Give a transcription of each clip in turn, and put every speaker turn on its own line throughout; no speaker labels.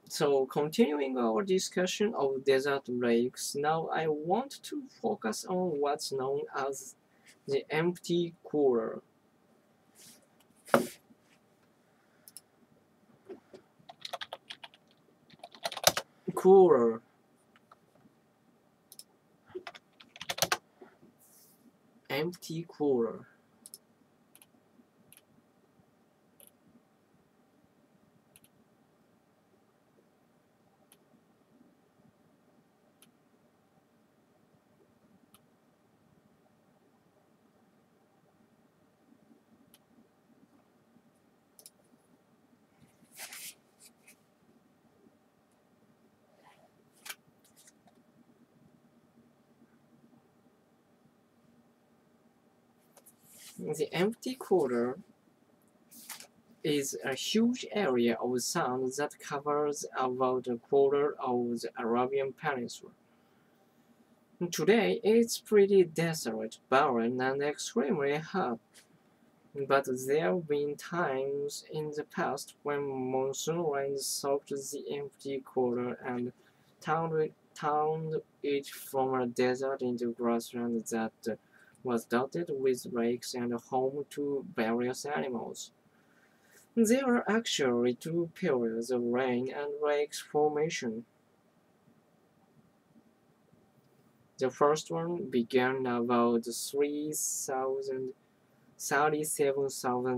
So, continuing our discussion of desert lakes, now I want to focus on what's known as the empty cooler. Cooler. Empty cooler. The empty cooler is a huge area of sand that covers about a quarter of the Arabian Peninsula. Today, it's pretty desolate, barren, and extremely hot, but there have been times in the past when monsoon rains soaked the empty cooler and turned it from a desert into grassland that was dotted with lakes and home to various animals. There are actually two periods of rain and lake formation. The first one began about 37,000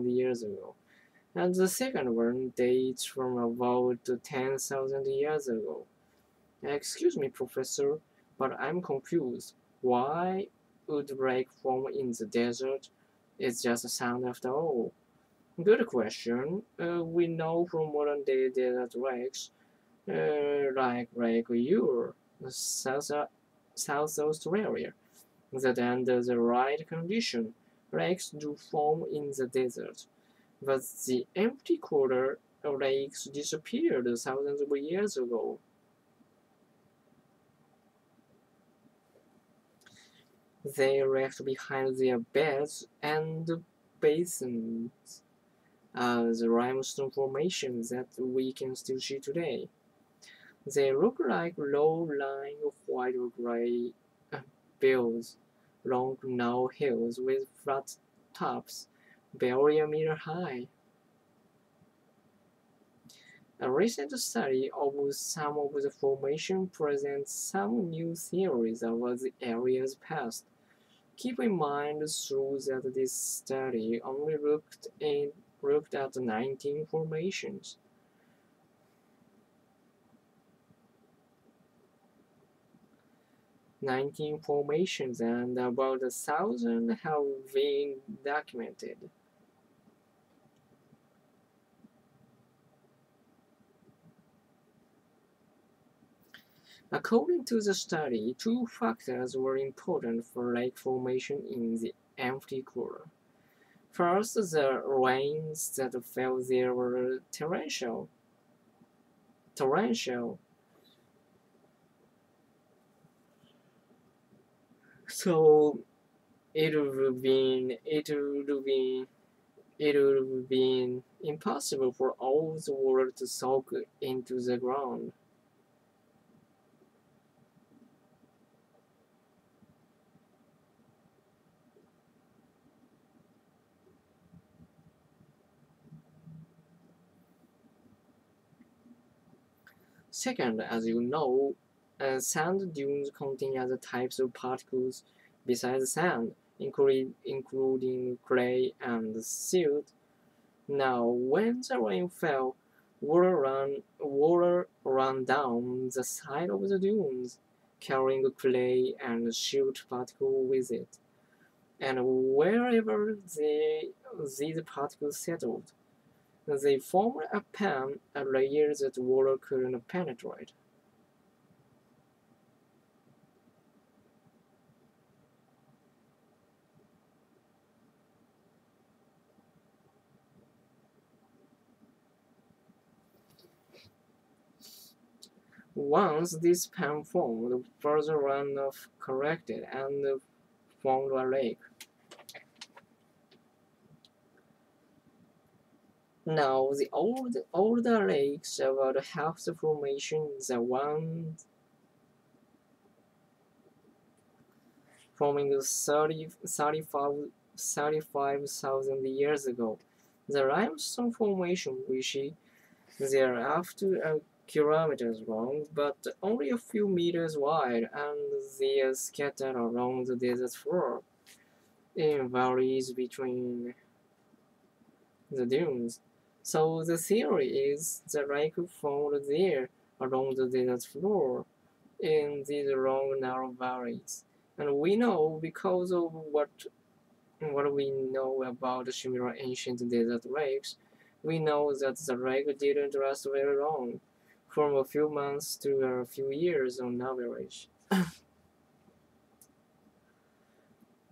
years ago, and the second one dates from about 10,000 years ago. Excuse me, Professor, but I'm confused. Why would lake form in the desert? It's just a sound after all. Good question. We know from modern day desert lakes, like Lake Eure, South, South Australia, that under the right condition, lakes do form in the desert. But the empty cooler lakes disappeared thousands of years ago. They left behind their beds and basins as limestone formations that we can still see today. They look like low-lying white or gray bills, long narrow hills with flat tops, barely a meter high. A recent study of some of the formation presents some new theories about the area's past. Keep in mind through that this study only looked at 19 formations. 19 formations and about 1,000 have been documented. According to the study, two factors were important for lake formation in the empty cooler. First, the rains that fell there were torrential. So it would have been impossible for all the water to soak into the ground. Second, as you know, sand dunes contain other types of particles besides sand, including clay and silt. Now, when the rain fell, water ran down the side of the dunes, carrying clay and silt particles with it. And wherever these particles settled, they formed a pan, a layer that water couldn't penetrate. Once this pan formed, further runoff corrected and formed a lake. Now, the older lakes about half the formation, the one forming 35,000 years ago. The limestone formation, which thereafter kilometers long, but only a few meters wide, and they are scattered along the desert floor in valleys between the dunes. So the theory is the lake formed there along the desert floor in these long narrow valleys. And we know because of what we know about similar ancient desert lakes, we know that the lake didn't last very long, from a few months to a few years on average.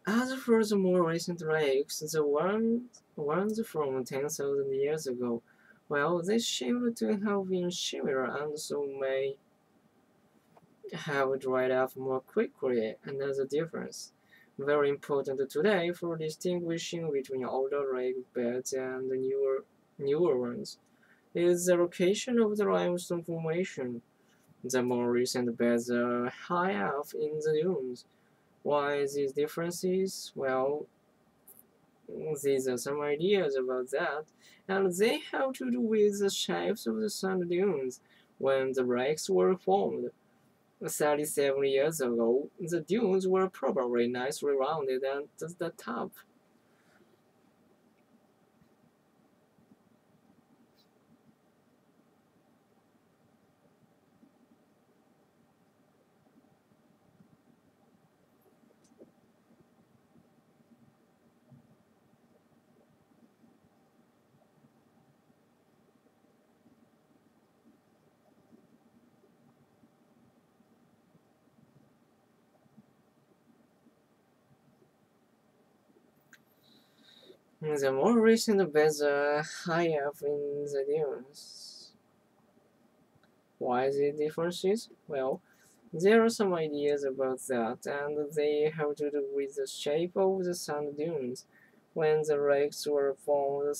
As for the more recent lakes, the ones from 10,000 years ago, well, they seem to have been similar and so may have dried up more quickly. Another difference, very important today for distinguishing between older lake beds and newer ones, is the location of the limestone formation. The more recent beds are high up in the dunes. Why these differences? Well, these are some ideas about that, and they have to do with the shapes of the sand dunes when the lakes were formed. 37 years ago, the dunes were probably nicely rounded at the top. The more recent beds are high up in the dunes. Why the differences? Well, there are some ideas about that, and they have to do with the shape of the sand dunes. When the lakes were formed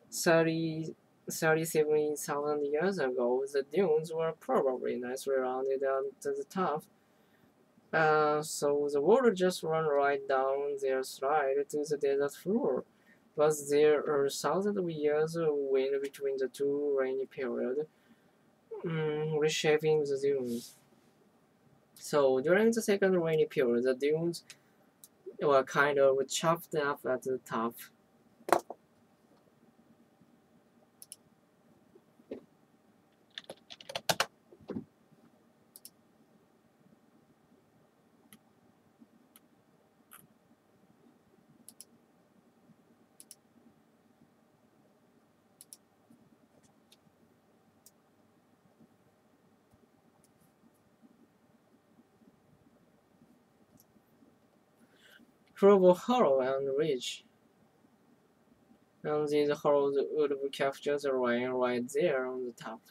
30, 37,000 years ago, the dunes were probably nicely rounded at the top, so the water just ran right down their slide to the desert floor. But there are thousands of years of wind between the two rainy periods, reshaping the dunes. So during the second rainy period, the dunes were kind of chopped up at the top. Through a hollow and ridge, and these hollows would capture the rain right there on the top.